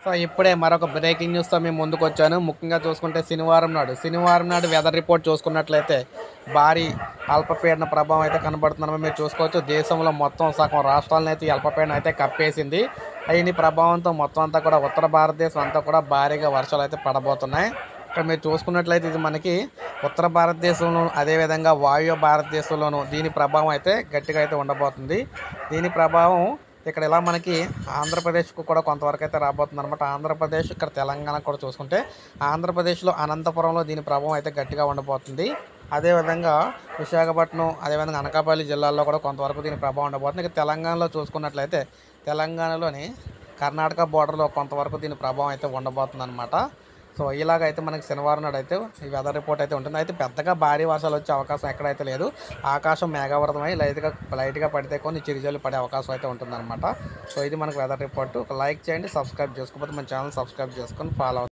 So ఇప్పుడే మరొక breaking న్యూస్తో మేము ముందుకొచ్చాను. ముఖ్యంగా చూసుకుంటే శనివారం నాడు వెదర్ రిపోర్ట్ చూసుకున్నట్లయితే భారీ అల్పపీడన ప్రభావం అయితే కనబడుతుందని మీరు చూసుకోవచ్చు. దేశంలో మొత్తం సగం రాష్ట్రాలను అయితే ఈ అల్పపీడనం అయితే కప్పేసింది. దీని ప్రభావంతో మొత్తం అంతా కూడా ఉత్తర భారతదేశం అంతా కూడా భారీగా వర్షాలు అయితే పడబోతున్నాయి. ఇక్కడ మీరు చూసుకున్నట్లయితే ఇది మనకి ఉత్తర భారతదేశంలో అదేవిధంగా వాయువ్య భారతదేశంలోనూ దీని ప్రభావం అయితే గట్టిగా అయితే ఉండబోతుంది. దీని ప్రభావం ఇక్కడ ఇలా మనకి ఆంధ్రప్రదేశ్కు కూడా కొంతవరకు అయితే రాబోతుంది అనమాట. ఆంధ్రప్రదేశ్ ఇక్కడ తెలంగాణ కూడా చూసుకుంటే ఆంధ్రప్రదేశ్లో అనంతపురంలో దీని ప్రభావం అయితే గట్టిగా ఉండబోతుంది. అదేవిధంగా విశాఖపట్నం అదేవిధంగా అనకాపల్లి జిల్లాల్లో కూడా కొంతవరకు దీని ప్రభావం ఉండబోతుంది. ఇక తెలంగాణలో చూసుకున్నట్లయితే తెలంగాణలోని కర్ణాటక బోర్డర్లో కొంతవరకు దీని ప్రభావం అయితే ఉండబోతుంది అనమాట. సో ఇలాగైతే మనకి శనివారం నాడు అయితే ఈ వెదర్ రిపోర్ట్ అయితే ఉంటుంది. అయితే పెద్దగా భారీ వర్షాలు వచ్చే అవకాశం ఎక్కడైతే లేదు. ఆకాశం మేఘావృతమై లైట్గా పడితే కొన్ని చిరుజల్లు పడే అవకాశం అయితే ఉంటుందన్నమాట. సో ఇది మనకు వెదర్ రిపోర్ట్. ఒక లైక్ చేయండి, సబ్స్క్రైబ్ చేసుకోకపోతే మన ఛానల్ సబ్స్క్రైబ్ చేసుకొని ఫాలో